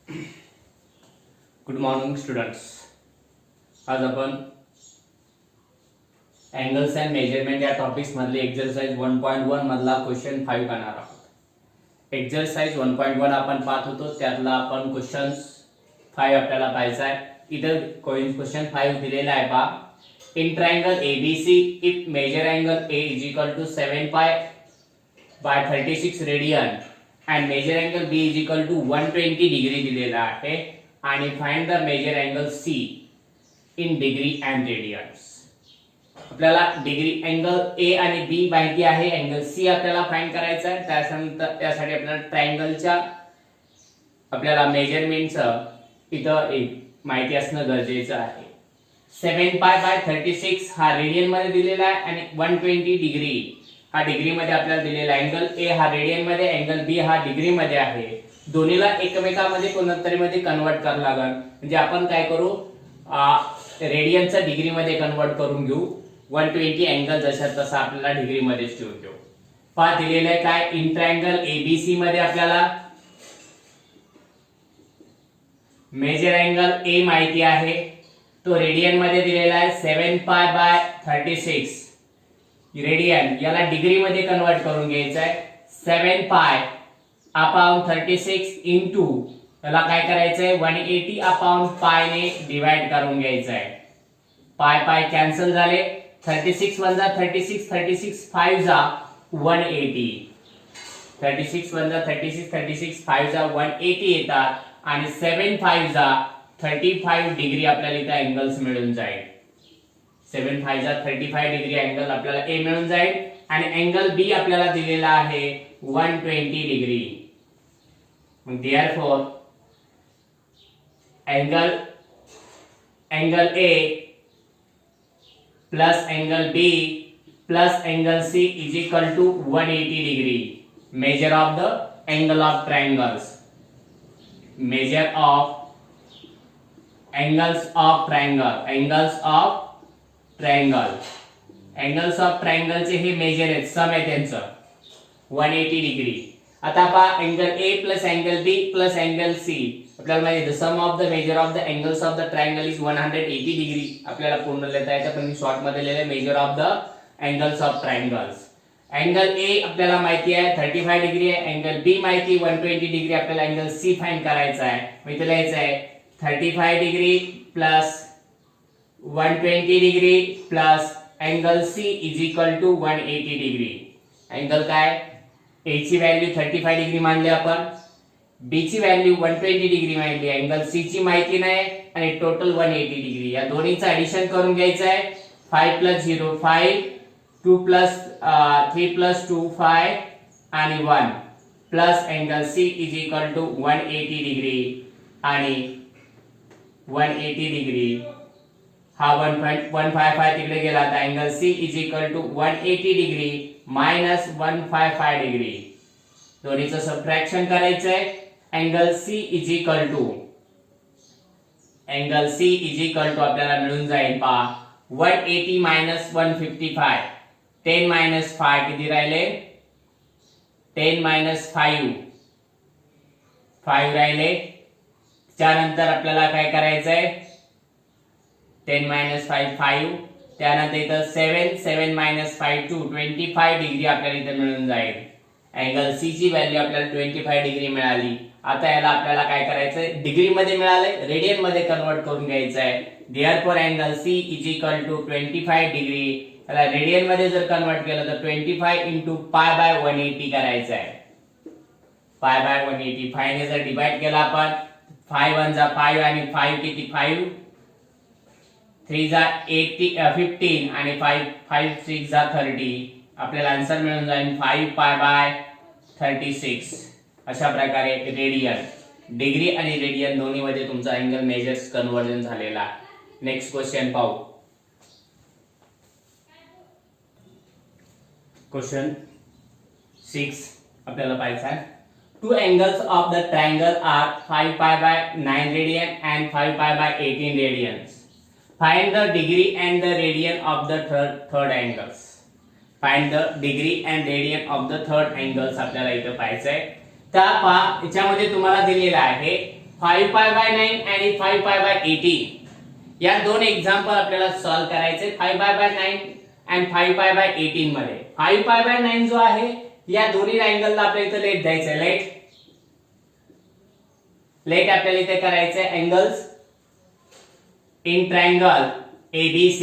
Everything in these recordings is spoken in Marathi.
Good morning students. आज आपण अँगल्स अँड मेजरमेंट या टॉपिक्स मधले एक्सरसाइज 1.1 मधला क्वेश्चन 5 करणार आहोत. एक्सरसाइज 1.1 आपण पाहत होतो, त्यातला आपण क्वेश्चन 5 आपल्याला पाहायचा आहे. इथं क्वेश्चन 5 दिलेला आहे पहा. In triangle ABC if measure angle A is equal to 7 pi by 36 radian and measure angle B is equal to 120 degree दिलेला आहे आणि find the measure angle C in degree and radians. आपल्याला डिग्री अँगल A आणि B माहिती आहे, अँगल C आपल्याला फाइंड करायचा आहे. त्यासाठी आपल्याला ट्रायंगलच्या आपल्याला मेजरमेंटचं इथं एक माहिती असणं गरजेचं आहे. 7 पाय बाय 36 हा रेडियन मध्ये दिलेला आहे आणि 120 डिग्री हा डिग्री मध्ये आपल्याला दिलेला आहे. अँगल A हा रेडियन मध्ये, अँगल B हा डिग्री मध्ये आहे. दोन्हीला एकमेकांमध्ये कोणतरी मध्ये कन्वर्ट करावं लागेल. म्हणजे आपण काय करू, रेडियनचा डिग्री मध्ये कन्वर्ट करून घेऊ. 120 अँगल जशा तसा आपल्याला डिग्री मध्ये ठेवून घेऊ. पहा दिलेलं आहे काय, इन ट्रायंगल ABC मध्ये आपल्याला मेजर अँगल A माहिती आहे, तो रेडियन मध्ये दिलेला आहे 7 पाय बाय 36 रेडियन. याला डिग्री मध्ये कन्वर्ट करून घ्यायचं आहे. 7 पाय अपॉन 36 इंटू याला काय करायचं आहे 180 अपॉन पाय ने डिवाइड करून घ्यायचं आहे. पाय पाय कॅन्सल झाले. 36 1 जा 36, 36 5 जा 180. 36 1 जा 36, 36 5 जा 180 येतात आणि 7 5 जा 35 डिग्री आपल्याला इथे अँगल्स मिळून जाईल. 7 5 जा 35 डिग्री अँगल आपल्याला A मिळून जाईल आणि अँगल B आपल्याला दिलेला आहे 120 डिग्री. मग therefore angle A plus angle B plus angle C is equal to 180 degree. Measure of the angle of triangles. Measure of angles of triangle. angles of triangle. angles of triangle चे हे मेजर आहेत, सम आहे त्यांचं 180 डिग्री. आता पहा angle A plus angle B plus angle C आपल्याला माहिती आहे sum of the measure of the angles of the triangle is 180 degree. आपल्याला पूर्ण लिहिता येतं पण मी शॉर्ट मध्ये लिहिले measure of the angles of triangles. Angle A आपल्याला माहिती आहे 35 डिग्री आहे, अँगल B माहिती 120 डिग्री. आपल्याला अँगल C फाइंड करायचा आहे. मी इथे लिहायचं आहे 35 degree plus 120 degree plus angle C is equal to 180 degree. Angle काय, A ची व्हॅल्यू 35 डिग्री मानली आपण, B ची व्हॅल्यू 120 डिग्री मानली, अँगल C ची माहिती नाही आणि टोटल 180 डिग्री. या दोन्हीचं ऍडिशन करून घ्यायचं आहे. 5 प्लस 0 5, 2 प्लस 3 प्लस 2 5 आणि 1 plus angle C is equal to 180 degree आणि 180 डिग्री हा 1.155 तिकडे गेला. आता angle C is equal to 180 degree minus 155 degree. दोन्हीचं सबट्रॅक्शन करायचं आहे. Angle C is equal to आपल्याला मिळून जाईल पहा 180 मायनस 155. 10 मायनस 5 किती राहिले, 10 मायनस 5 राहिले. त्यानंतर आपल्याला काय करायचंय 10 मायनस 5 त्यानंतर इथं 7 मायनस 5 2 25 डिग्री आपल्याला इथं मिळून जाईल. अँगल C ची व्हॅल्यू आपल्याला 25 डिग्री मिळाली. आता याला आपल्याला काय करायचंय, डिग्री मध्ये मिळालंय रेडियन मध्ये कन्वर्ट करून घ्यायचं आहे. Therefore angle C is equal to 25 degree. याला रेडियन मध्ये जर कन्वर्ट केलं तर 25 इंटू पाय बाय 180 करायचं आहे. पाय बाय 180 5 ने जर डिवाइड केला आपण 5 1 जा 5 आणि 5 किती 5 3 जा 15 आणि 5 6 जा 30. आपल्याला आन्सर मिळून जाईल 5 पाय बाय 36. अशा प्रकारे रेडियन, डिग्री आणि रेडियन दोन्ही मध्ये तुमचा अँगल मेजर्स कन्वर्जन झालेला आहे. नेक्स्ट क्वेश्चन पाहू. क्वेश्चन 6 आपल्याला पाहायचा आहे. Two angles of the triangle are 5 pi by 9 radian and 5 pi by 18 radians. Find the degree and the radian of the third angles. Find the degree and radian of the third angles आपल्याला इथे पाहायचं आहे. त्या याच्यामध्ये तुम्हाला दिलेला आहे 5π/9 आणि 5π/18. या दोन एक्झाम्पल आपल्याला सॉल्व्ह करायचे 5π/9 आणि 5π/18 मध्ये. 5π/9 जो आहे या दोन्ही अँगलला आपल्याला इथे लेट द्यायचं. लेट आपल्याला इथे करायचे angles in triangle ABC.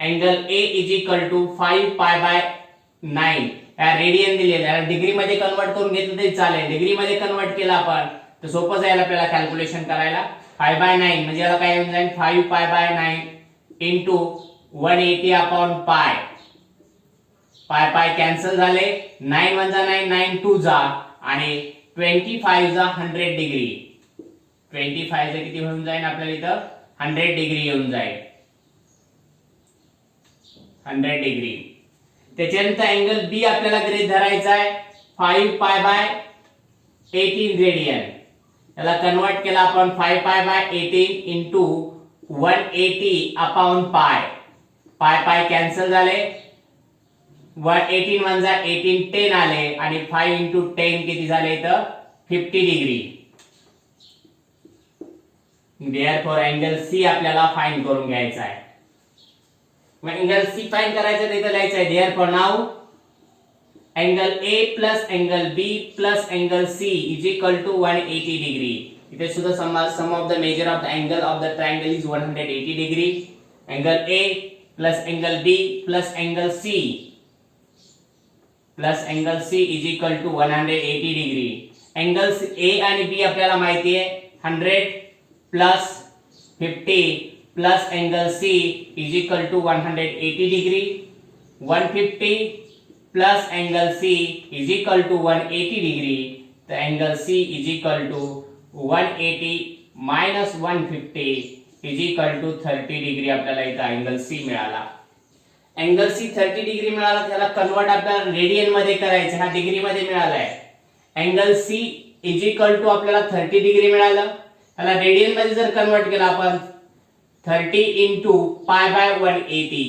Angle A is equal to 5π/9. Radian दिलेलं आहे, डिग्री मध्ये कन्वर्ट करून घेतलं तरी चालेल. डिग्री मध्ये कन्वर्ट केलं आपण तर सोपं जाईल आपल्याला कॅल्क्युलेशन करायला. 5/9 म्हणजे याला काय येऊन जाईल 5π/9 इंटू 180/पाय. पाय कॅन्सल झाले. 9 1 जा 9, 9 2 जा आणि 25 जा 100 डिग्री. 25 चे किती होऊन जाईल आपल्याला इथं 100 डिग्री येऊन जाईल. 100 डिग्री. त्याच्यानंतर अँगल बी आपल्याला गृहीत धरायचा आहे 5π/18 रेडियन. याला कन्वर्ट केला आपण 5π/18 इंटू 180/पाय. पाय कॅन्सल झाले. 18 1 जा 18, 10 आले आणि 5 इंटू 10 किती झाले इथं 50 डिग्री. देअरफॉर अँगल सी आपल्याला फाइंड करून घ्यायचा आहे. मग अँगल सी फाइंड करायचं तर इथे लिहायचं आहे therefore now angle A plus angle B plus angle C is equal to 180 degree. इथे सुद्धा sum of the measure of the angle of the triangle is 180 degree. Angle A plus angle B plus angle C is equal to 180 degree. Angles A आणि बी आपल्याला माहिती आहे 100 plus 50 plus angle C is equal to 180 degree. 150 plus angle C is equal to 180 degree. तर angle C is equal to 180 minus 150 is equal to 30 degree. आपल्याला इथं अँगल सी मिळाला. अँगल सी 30 डिग्री मिळाला. त्याला कन्वर्ट आपल्याला रेडियन मध्ये करायचं. हा डिग्री मध्ये मिळालाय. Angle C is equal to आपल्याला 30 डिग्री मिळालं. त्याला रेडियन मध्ये जर कन्वर्ट केला आपण 30 इंटू π/180.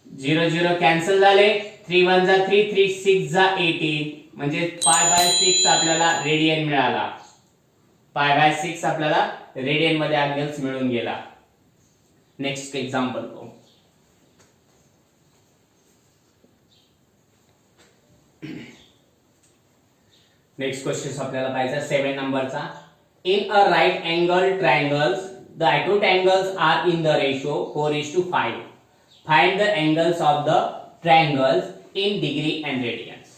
0 0 कॅन्सल झाले. 3 1 जा 3, 3 6 जा 18 म्हणजे π/6 आपल्याला रेडियन मिळाला. π/6 आपल्याला रेडियन मध्ये अँगल्स मिळून गेला. नेक्स्ट एक्झाम्पल पाहू. नेक्स्ट क्वेश्चन आपल्याला पाहायचा 7 नंबरचा. In a right angle triangles, the acute angles are in the ratio 4:5. Find the angles of the triangles in degree and radians.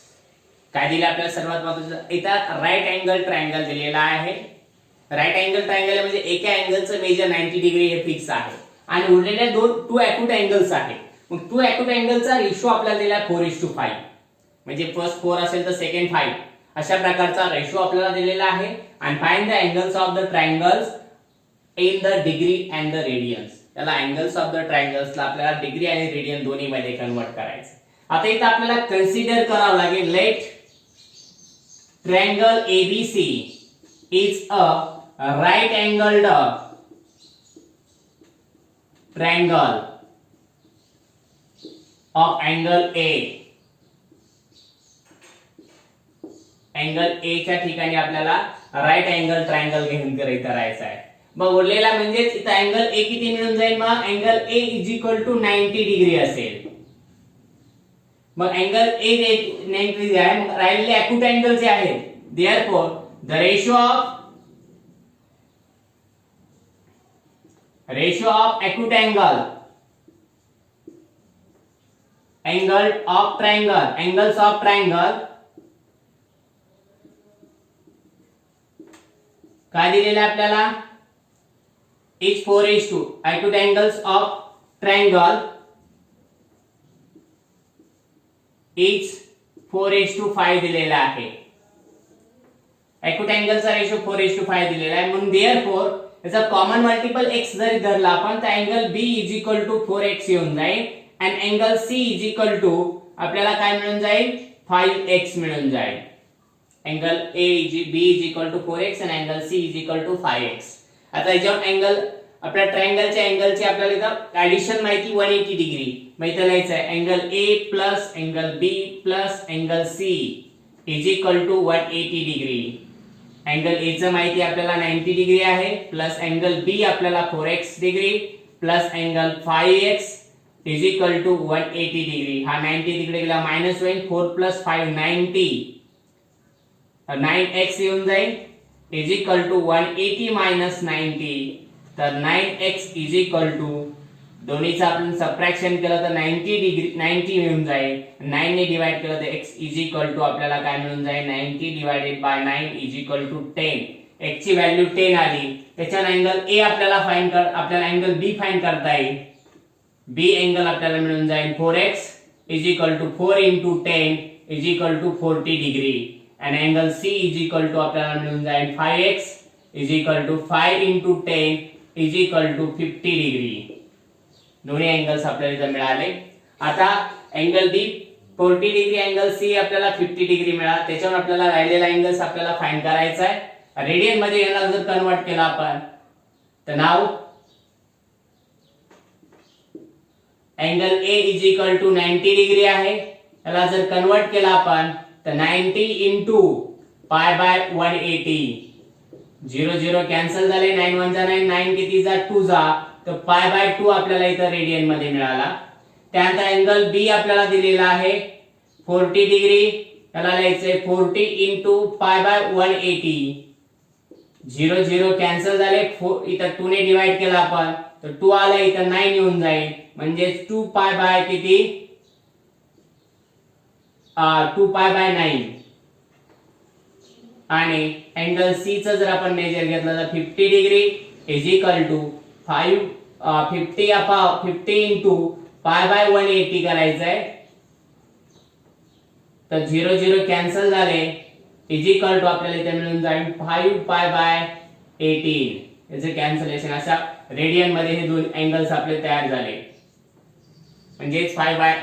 काय दिले आपल्याला सर्वात महत्त्वाचं इथं राईट अँगल ट्रायंगल दिलेला आहे. राईट अँगल ट्रायंगल म्हणजे एका अँगलचं मेजर 90 डिग्री हे फिक्स आहे आणि उरलेल्या टू अॅक्यूट अँगल्स आहेत. मग टू अॅक्यूट अँगलचा रेशो आपल्याला दिला 4:5. म्हणजे फर्स्ट 4 असेल तर सेकंड 5. अशा प्रकारचा रेशो आपल्याला दिलेला आहे. आणि find the angles of the triangles in the degree and the Radiance. त्याला अँगल्स ऑफ द ट्रायंगल्सला आपल्याला डिग्री आणि रेडियन दोन्ही मध्ये कन्वर्ट करायचं. आता इथे आपल्याला कन्सिडर करावं लागेल let triangle ABC is a right angled triangle of angle A. Angle A च्या ठिकाणी आपल्याला राईट अँगल ट्रायंगल घेऊन करायचा आहे. मग उरलेला म्हणजे इथं अँगल ए किती मिळून जाईल. मग angle A is equal to 90 degree असेल. मग अँगल ए 90 डिग्री आहे. मग राहिलेले अॅक्यूट अँगल जे आहेत therefore the ratio of acute angles of triangle काय दिलेलं आपल्याला is 4:2. Acute angles of triangle is 4:5 दिलेला आहे. अॅक्यूट अँगलचा रेशो 4:5 दिलेला आहे. म्हणून देअरफॉर याचा कॉमन मल्टिपल x जरी धरला आपण तर angle B is equal to 4x येऊन जाईल आणि angle C is equal to आपल्याला काय मिळून जाईल 5x मिळून जाईल. Angle B is equal to 4x आणि angle C is equal to 5x. आता याच्यावर अँगल आपल्या ट्रायंगलच्या अँगलची आपल्याला इथं ऍडिशन माहिती 180 डिग्री. मग इथं लिहायचं आहे angle A plus angle B plus angle C is equal to 180 degree. Angle A चं माहिती आपल्याला 90 डिग्री आहे, प्लस अँगल बी आपल्याला 4x degree plus angle 5x is equal to 180 degree. हा 90 तिकडे गेला मायनस होईल, 4 प्लस 5 90, 9x येऊन जाईल इज इक्वल टू 180 मायनस 90. तर 9x इज इक्वल टू दोन्हीचं आपण सबट्रॅक्शन केलं तर 90 डिग्री 90 मिळून जाईल. 9 ने डिवाइड केलं तर x इज इक्वल टू आपल्याला काय मिळून जाईल 90 divided by 9 is equal to 10. x ची व्हॅल्यू 10 आली. त्याच्यानं अँगल a आपल्याला अँगल b फाइंड करता येईल. b अँगल आपल्याला मिळून जाईल 4x is equal to 4 into 10 is equal to 40 degree. आणि angle c is equal to आपल्याला मिळून जाईल 5x is equal to 5 into 10 is equal to 50 degree. दोन्ही अँगल्स आपल्याला इथे मिळाले. आता अँगल बी 40 डिग्री, अँगल सी आपल्याला 50 डिग्री मिळाला. त्याच्यावर आपल्याला राहिलेला अँगल्स आपल्याला फाइंड करायचा आहे. रेडियन मध्ये याला जर कन्वर्ट केला आपण तर नाव angle A is equal to 90 degree आहे. याला जर कन्वर्ट केला आपण तर 90 into पाय बाय 180. 0 0 कॅन्सल झाले, 9 1 जा 9, 9 किती जा 2 जा, तर पाय बाय 2 आपल्याला इथं रेडियन मध्ये मिळाला. त्यानंतर अँगल बी आपल्याला दिलेला आहे 40 डिग्री. याला लिहायचंय 40 into पाय बाय 180. 0 0 कॅन्सल झाले, इथं 2 ने डिवाइड केला आपण तर 2 आला, इथं 9 येऊन जाईल. म्हणजे 2 पाय बाय किती 2 पाय बाय 9. आणि अँगल सी चं जर आपण मेजर घेतलं तर 50 degree is equal to 50 into pi by 180 करायचं आहे. तर 0 0 कॅन्सल झाले इज इक्वल टू आपल्याला इथे मिळून जाईल 5 पाय बाय 18. याचे कॅन्सलेशन अशा रेडियन मध्ये हे दोन अँगल्स आपले तयार झाले. म्हणजे 5 बाय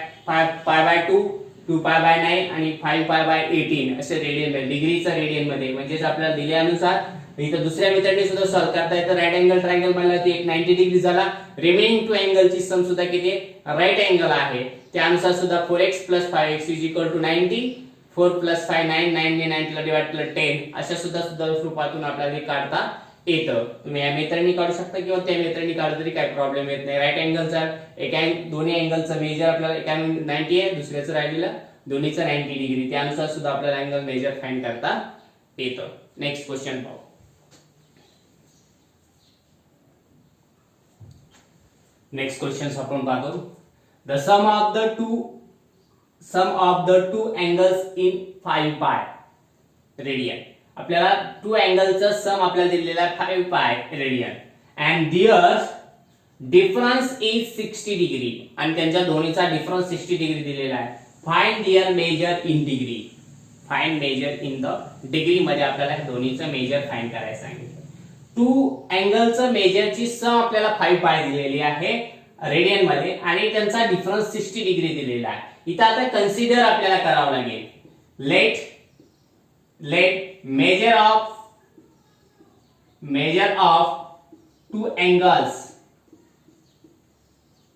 2 2 पाय बाय 9 आणि 5 पाय बाय 18 असे रेडियन मध्ये डिग्रीचा रेडियन मध्ये. म्हणजेच आपल्याला दिल्यानुसार इथं दुसऱ्या मेथडने सुद्धा सॉल्व्ह करता येतं. राईट अँगल ट्रायंगल म्हणला ती एक 90 डिग्री झाला. रिमेनिंग 2 अँगलची सम सुद्धा किती राईट अँगल आहे. त्यानुसार सुद्धा 4x + 5x = 90. 4 + 5 9, 9 ने 90 ला डिवाइड केलं 10. अशा सुद्धा रूपातून आपल्याला काढता येतं. तुम्ही या मेथडने काढू शकता किंवा त्या मेथडने काढलं तरी काही प्रॉब्लेम येत नाही. राईट अँगलचा दोन्ही अँगलचा मेजर आपल्याला एका 90 आहे, दुसऱ्याचं राहिलेलं दोन्हीचं 90 डिग्री. त्यानुसार सुद्धा आपल्याला अँगल मेजर फाइंड करता येतं. नेक्स्ट क्वेश्चन पाहू. नेक्स्ट क्वेश्चन आपण पाहतो. The sum of the two angles in 5 pi radian. आपल्याला 2 अँगलचा सम आपल्याला दिलेला आहे 5 pi radian and their difference is 60 degree. आणि त्यांच्या दोन्हीचा डिफरन्स 60 डिग्री दिलेला आहे. Find their measure in degree. Find measure in the degree मध्ये आपल्याला दोन्हीचं मेजर फाइंड करायचं सांगितलं. 2 अँगलचं मेजरची सम आपल्याला 5 पाय दिलेली आहे रेडियन मध्ये आणि त्यांचा डिफरन्स 60 डिग्री दिलेला आहे. इथं आता कन्सिडर आपल्याला करावं लागेल. Let measure of 2 angles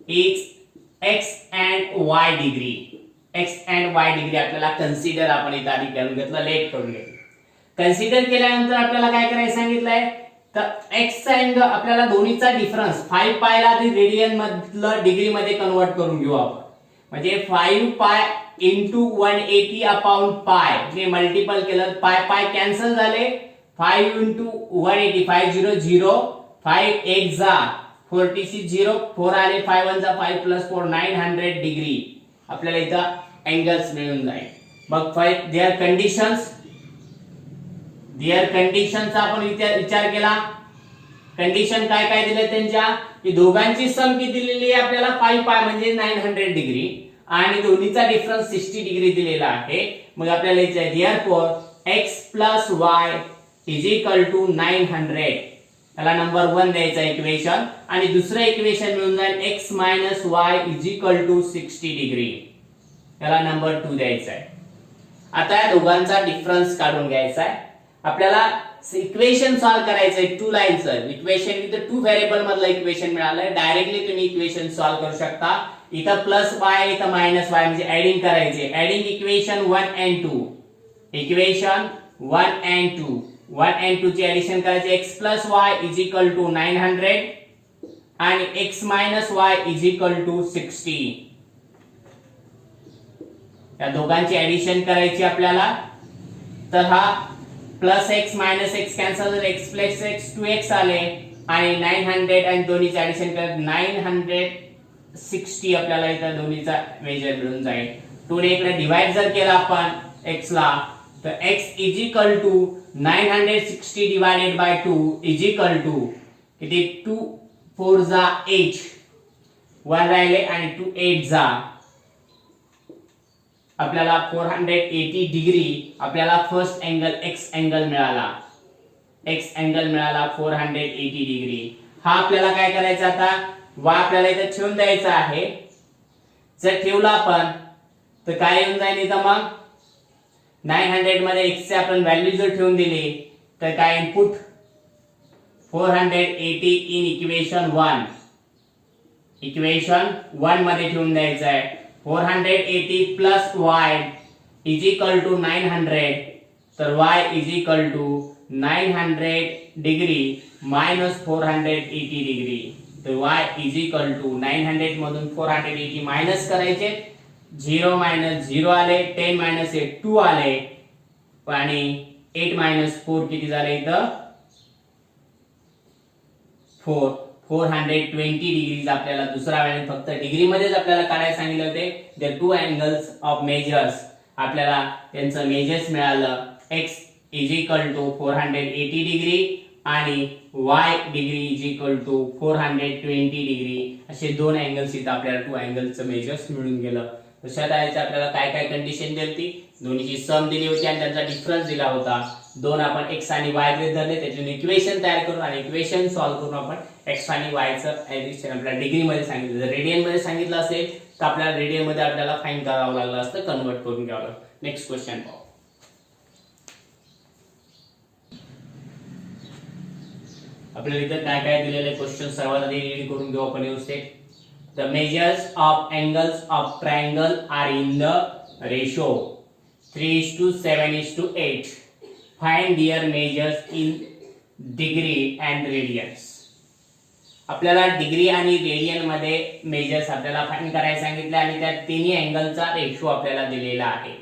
is x and y degree. x and y degree आपल्याला कन्सिडर आपण इथं आधी करून घेतलं. लेट करून घेतलं. कन्सिडर केल्यानंतर आपल्याला काय करायचं सांगितलंय तर x चा अँगल आपल्याला दोन्हीचा डिफरन्स 5 पायला रेडियन मधलं डिग्री मध्ये कन्वर्ट करून घेऊ आपण. म्हणजे 5 पाय into 180 अपॉन पाय ने मल्टिपल केलं. पाय कॅन्सल झाले. 5 into 180 5 0 0 5 1 जा 46 0 4 आले 5 1 जा 5 + 4 900 डिग्री आपल्याला इथं अँगल्स मिळून जाईल. मग देअर कंडिशनचा आपण विचार केला. कंडिशन काय काय दिले त्यांच्या की दोघांची सम किती दिलेली आहे आपल्याला 5 पाय म्हणजे 900 डिग्री आणि दोन्हीचा डिफरन्स 60 डिग्री दिलेला आहे. मग आपल्याला इथे देअरफॉर x + y = 900. याला नंबर 1 द्यायचा इक्वेशन आणि दुसरं इक्वेशन मिळून जाईल x - y = 60 डिग्री. याला नंबर 2 द्यायचा आहे. आता या दोघांचा डिफरन्स काढून घ्यायचा आहे. आपल्याला इक्वेशन सॉल्व करायचंय 2 लाईनचं इक्वेशन. इथं 2 व्हेरिएबल मधलं इक्वेशन मिळालंय. डायरेक्टली तुम्ही इक्वेशन सॉल्व करू शकता. इथं +y इथं -y म्हणजे ऍडिंग करायचे. Adding equation 1 and 2. Equation 1 and 2 1 and 2 ची ऍडिशन करायची x plus y is equal to 900 आणि x minus y is equal to 60. या दोघांची ऍडिशन करायची आपल्याला. तर हा plus x minus x cancel झाले, x प्लस x 2x आले आणि 900 आणि दोन्हीचे ऍडिशन करत 960 आपल्याला इथं दोन्हीचा मेजर मिळून जाईल. 2 ने इकडे डिवाइड जर केला आपण x ला तर x is equal to 960 divided by 2 is equal to किती 2 4 जा 8 1 राहिले आणि 2 8 जा आपल्याला 480 डिग्री आपल्याला फर्स्ट अँगल x अँगल मिळाला. x अँगल मिळाला 480 डिग्री. हा आपल्याला काय करायचा आता y आपल्याला इथे ठेवून द्यायचा आहे. जर ठेवला आपण तर काय येऊन जाईल इथं मग 900 मध्ये x चे आपण व्हॅल्यू जर ठेवून दिली तर काय इनपुट 480 इन इक्वेशन 1 मध्ये ठेवून द्यायचं आहे. 480 plus y is equal to 900 तर y is equal to 900 degree minus 480 degree. तर y इज इक्वल टू 900 मधून 480 मायनस करायचे 0 मायनस 0 आले 10 मायनस 8 2 आले आणि 8 मायनस 4 किती झाले इथं 420 डिग्रीज आपल्याला दुसरा व्हॅल्यू फक्त डिग्री मध्येच आपल्याला काढायला सांगितले होते. The two angles of measures आपल्याला त्यांचं मेजर्स मिळालं. x is equal to 480 degree आणि y degree is equal to 420 degree. असे दोन अँगल्स इथं आपल्याला टू अँगलचं मेजर्स मिळून गेलं. तशा टाईपचे आपल्याला काय काय कंडिशन दिली होती, दोन्हीची सम दिली होती आणि त्यांचा डिफरन्स दिला होता. दोन आपण x आणि y गृहीत धरले, त्याचे इक्वेशन तयार करून आणि इक्वेशन सॉल्व्ह करून आपण x आणि y चं ऍडिशन आपल्याला डिग्री मध्ये सांगितलं. जर रेडियन मध्ये सांगितलं असेल तर आपल्याला रेडियन मध्ये आपल्याला फाइंड करावं लागलं असतं, कन्वर्ट करून घ्यावं लागलं. नेक्स्ट क्वेश्चन पाहू. आपल्याला इथे काय काय दिलेले क्वेश्चन सर्वात आधी रीड करून घेऊ आपण व्यवस्थित. The measures of angles of triangle are in the ratio 3:7:8. Find their measures in degree and radians. आपल्याला डिग्री आणि रेडियन मध्ये मेजर्स आपल्याला फाइंड करायला सांगितले आणि त्या तिन्ही अँगलचा रेशो आपल्याला दिलेला आहे.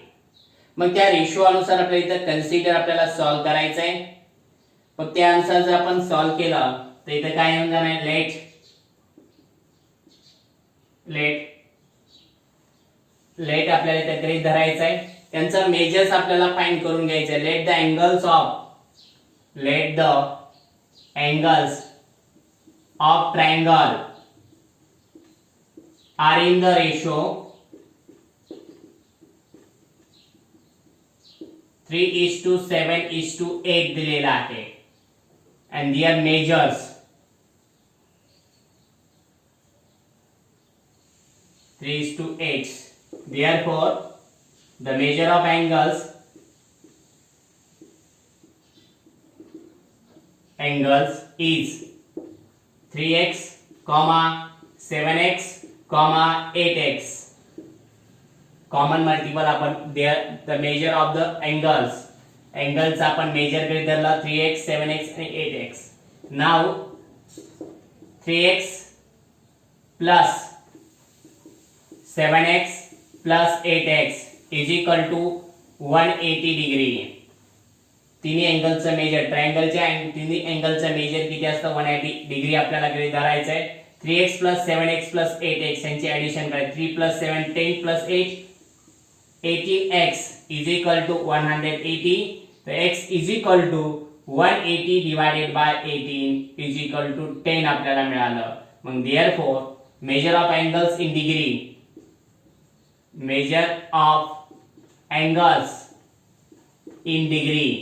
मग त्या रेशो अनुसार आपल्याला इथे कन्सिडर आपल्याला सॉल्व्ह करायचं आहे. मग त्यानुसार जर आपण सॉल्व्ह केलं तर इथे काय येऊन जाणार लेट आपल्याला इथे गृहीत धरायचं आहे. त्यांचा मेजर्स आपल्याला फाइंड करून घ्यायचे आहे. Let the angles of triangle are in the ratio 3:7:8 दिलेला आहे and their measures 3:8. Therefore the measure of angles is 3x, 7x, 8x. Common multiple आपण the measure of the angles आपण मेजर करीत धरला 3x, 7x आणि 8x. Now 3x plus 7x plus 8x is equal to 180 degree. तिन्ही अँगलचं मेजर ट्रायंगलच्या तिन्ही अँगलचं मेजर किती असतं 180 डिग्री आपल्याला गृहीत धरायचं आहे. 3x plus 7x plus 8x यांची ऍडिशन करायची. 3 plus 7 10 plus 8 18x is equal to 180. तर x is equal to 180 divided by 18 is equal to 10 आपल्याला मिळालं. मग therefore measure of angles in degree, measure of angles in degree,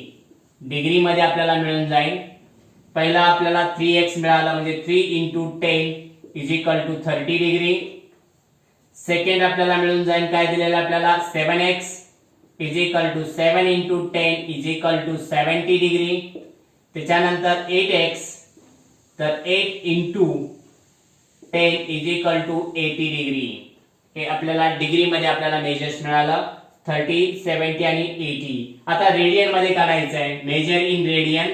degree मध्ये आपल्याला मिळून जाईल. पहिला आपल्याला 3x मिळाला म्हणजे 3 into 10 is equal to 30 degree. Second आपल्याला मिळून जाईल काय दिलेलं आपल्याला 7x is equal to 7 into 10 is equal to 70 degree. त्याच्यानंतर 8x तर 8 into 10 is equal to 80 degree. हे आपल्याला डिग्री मध्ये आपल्याला मेजर्स मिळालं. 30, 70 आणि 80. आता रेडियन मध्ये काढायचं आहे. Measure in radian.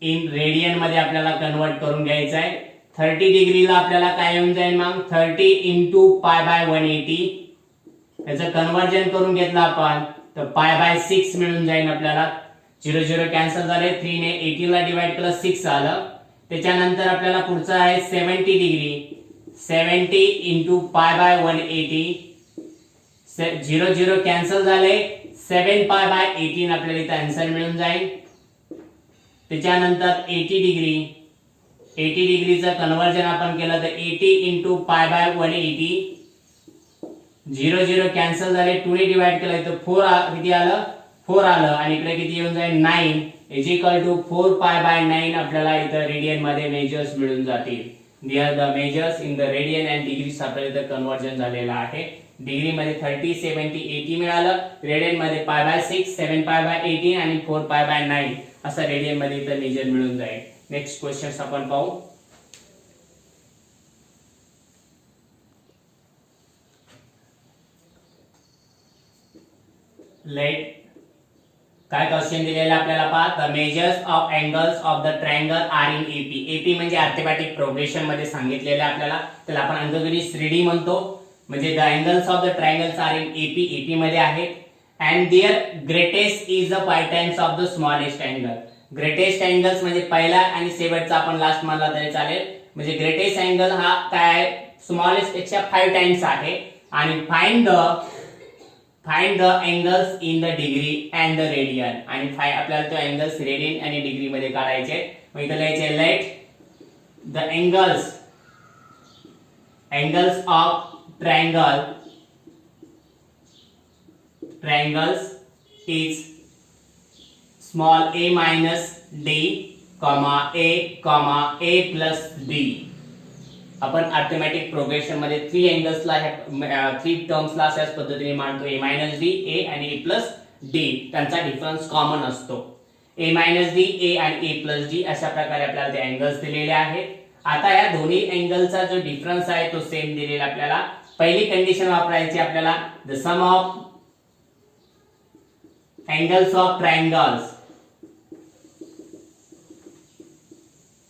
In radian मध्ये आपल्याला कन्वर्ट करून घ्यायचं आहे. 30 डिग्रीला आपल्याला काय येऊन जाईल मग 30 इंटू पाय बाय 180. याचं कन्वर्जन करून घेतलं आपण तर पाय बाय 6 मिळून जाईल आपल्याला. 0 0 कॅन्सल झाले. 3 ने 80 ला डिवाइड केलं 6 आलं. त्याच्यानंतर आपल्याला पुढचं आहे 70 degree. 70 into pi by 180. 0 0 cancel झाले. 7 पाय बाय 18 आपल्याला इथं आन्सर मिळून जाईल. त्याच्यानंतर 80 डिग्री. 80 डिग्रीचं कन्वर्जन आपण केलं तर 80 इंटू पाय बाय 180. 0 0 कॅन्सल झाले. 2 ने डिवाइड केलं तर 4 किती आलं 4 आलं आणि इकडे किती येऊन जाईल 9 is equal to 4 pi by 9 आपल्याला इथं रेडियन मध्ये मेजर्स मिळून जातील. There the measures in the radian and degrees आपल्याला इथं कन्वर्जन झालेलं आहे. डिग्री मध्ये 30, 70, 80 मिळालं. रेडियन मध्ये पाय बाय 6, 7 पाय बाय 18 आणि 4 पाय बाय 9 असं रेडियन मध्ये इथं मेजर मिळून जाईल. नेक्स्ट क्वेश्चन आपण पाहू. लेट काय क्वेश्चन दिलेला आपल्याला पहा. The measures of angles of the triangle are in AP. AP म्हणजे अर्थमॅटिक प्रोग्रेशन मध्ये सांगितलेलं आपल्याला. त्याला आपण अंकगणित 3D म्हणतो. म्हणजे the angles of the triangles are in AP. AP मध्ये आहेत. And their greatest is the 5 times of the smallest angle. Greatest angles म्हणजे पहिला आणि शेवटचा आपण लास्ट मानला तरी चालेल. म्हणजे ग्रेटेस्ट अँगल हा काय आहे स्मॉलेस्ट पेक्षा 5 टाइम्स आहे. आणि find the angles in the degree and the radian. आणि आपल्याला तो अँगल्स रेडियन आणि डिग्री मध्ये काढायचे. मग इथं लिहायचे let the angles of triangles is small a minus d, a plus d. आपण अर्थमॅटिक प्रोग्रेशन मध्ये 3 अँगल्सला 3 टर्म्सला अशाच पद्धतीने मांडतो. a minus d, a आणि a plus d. त्यांचा डिफरन्स कॉमन असतो. a minus d, a आणि a plus d अशा प्रकारे आपल्याला ते अँगल्स दिलेले आहेत. आता या दोन्ही अँगलचा जो डिफरन्स आहे तो सेम दिलेला आपल्याला. पहिली कंडिशन वापरायची आपल्याला the sum of angles of triangles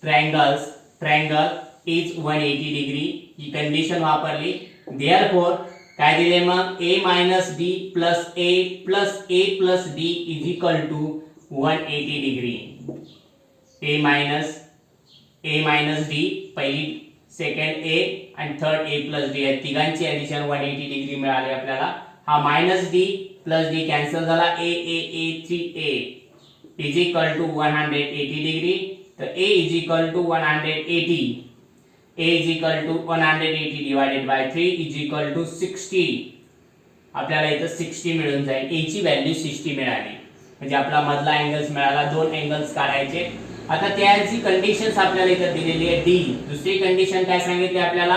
triangle is 180 degree. ही कंडिशन वापरली. therefore काय दिले मग a minus d plus a plus d is equal to 180 degree. a minus d पहिली सेकंड a आणि थर्ड a plus d या तिघांची ऍडिशन 180 डिग्री मिळाली आपल्याला. हा minus d plus d cancel झाला. a 3a is equal to 180 degree. तर a is equal to 180. a is equal to 180 divided by 3 is equal to 60. आपल्याला इथं 60 मिळून जाईल. a ची व्हॅल्यू 60 मिळाली. म्हणजे आपला मधला अँगल्स मिळाला. 2 अँगल्स काढायचे. आता त्याची कंडिशन्स आपल्याला इथं दिलेली आहे d. दुसरी कंडिशन काय सांगितली आपल्याला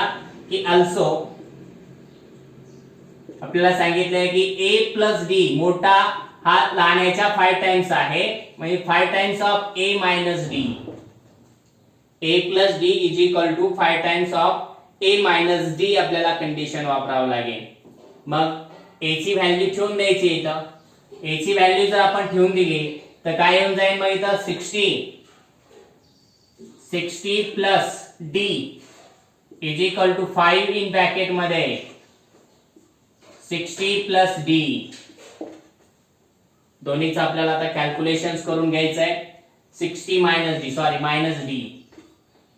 की अल्सो आपल्याला सांगितलंय की a प्लस d मोठा हा लहानच्या 5 टाइम्स आहे. म्हणजे 5 times of a minus d. a plus d is equal to 5 times of a minus d आपल्याला कंडिशन वापरावं लागेल. मग a ची व्हॅल्यू ठेवून द्यायची इथं. a ची व्हॅल्यू जर आपण ठेवून दिली तर काय येऊन जाईल मग इथं 60 plus d is equal to 5 in bracket मध्ये 60 प्लस d. दोन्हीच आपल्याला आता कॅल्क्युलेशन्स करून घ्यायचं आहे. 60 मायनस d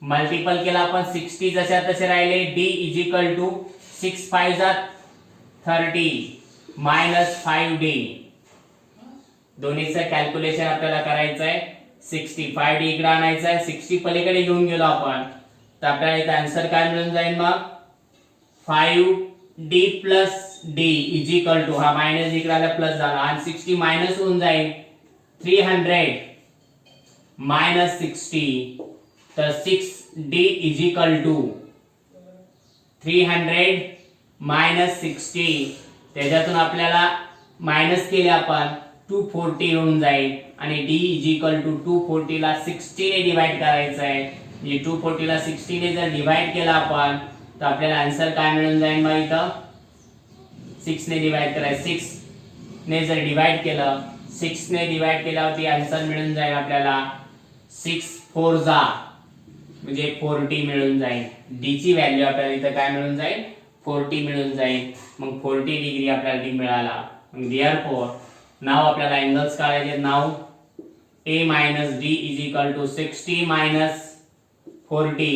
मल्टिपल केला आपण 60 जशा तसे राहिले. d is equal to 6 5 30 minus 5d. दोन्हीचं कॅल्क्युलेशन आपल्याला करायचं आहे. 65 d इकडे आणायचं आहे. 60 पलीकडे घेऊन गेलो आपण तर आपल्याला इथे आन्सर काय मिळून जाईल मग 5d plus d is equal to हा मायनस इकडे आला प्लस झाला आणि 60 मायनस होऊन जाईल 300 मायनस 60. तर 6d is equal to 300 minus 60. त्याच्यातून आपल्याला मायनस केले आपण 240 होऊन जाईल आणि d इज इक्वल टू 240 ला 60 ने डिवाइड करायचं आहे. म्हणजे 240 ला 60 ने जर डिवाइड केला आपण तर आपल्याला आन्सर काय मिळून जाईल मग इथं 6 ने डिवाइड करा, 6 ने जर डिवाइड केलं, 6 ने डिवाइड केल्यावरती आन्सर मिळून जाईल आपल्याला 6 4 जा म्हणजे 40 मिळून जाईल. डी ची व्हॅल्यू आपल्याला इथं काय मिळून जाईल, 40 मिळून जाईल. मग 40 डिग्री आपल्याला डी मिळाला. मग देअरफॉर नाव आपल्याला अँगल्स काढायचे. नाव a minus d is equal to 60 minus 40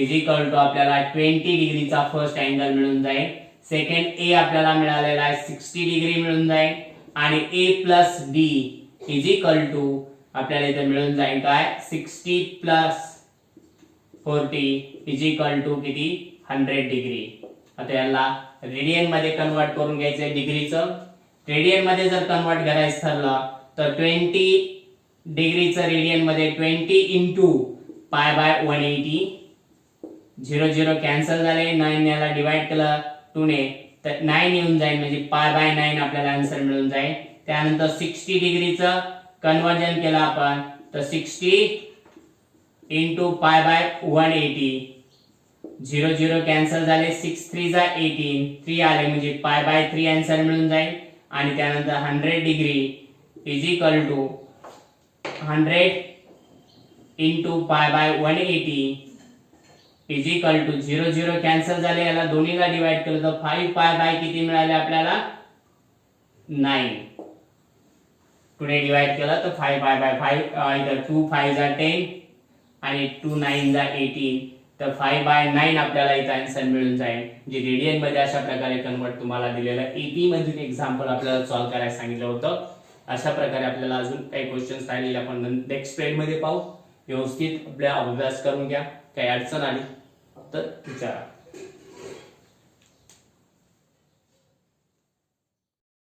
is equal to आपल्याला 20 डिग्रीचा फर्स्ट अँगल मिळून जाईल. सेकंड a आपल्याला मिळालेला आहे 60 डिग्री मिळून जाईल आणि a plus d is equal to आपल्याला इथे मिळून जाईल काय 60 plus 40 is equal to किती 100 डिग्री. आता याला रेडियन मध्ये कन्वर्ट करून घ्यायचं डिग्रीचं. रेडियन मध्ये जर कन्वर्ट करायचं ठरलं तर 20 डिग्रीचं रेडियन मध्ये 20 into पाय बाय 180. 0 0 कॅन्सल झाले. 9 याला डिवाइड केलं 2 ने तर 9 येऊन जाईल म्हणजे पाय बाय 9 आपल्याला आन्सर मिळून जाईल. त्यानंतर 60 डिग्रीचं कन्वर्जन केलं आपण तर 60 into पाय बाय 180. 0 0 कॅन्सल झाले. 6 3 जा 18. 3 आले म्हणजे पाय बाय 3 आन्सर मिळून जाईल. आणि त्यानंतर 100 degree is equal to 100 into pi by 180 is equal to 0 0 cancel झाले. याला दोन्हीला डिवाइड केलं तर 5 पाय बाय किती मिळाले आपल्याला 9. 2 ने डिवाइड केलं तर 5 पाय बाय 5 इधर 2 5 जा 10 आणि 2 9 जा 18 तर 5 बाय 9 आपल्याला इथं आन्सर मिळून जाईल. जे रेडियन मध्ये अशा प्रकारे कन्वर्ट तुम्हाला दिलेलं एपी मधून एक्झाम्पल आपल्याला सॉल्व्ह करायला सांगितलं होतं. अशा प्रकारे आपल्याला अजून काही क्वेश्चन्स राहिलेले आपण नेक्स्ट स्लाइड मध्ये पाहू. व्यवस्थित आपला अभ्यास करून घ्या. काही अडचण आली तर विचारा.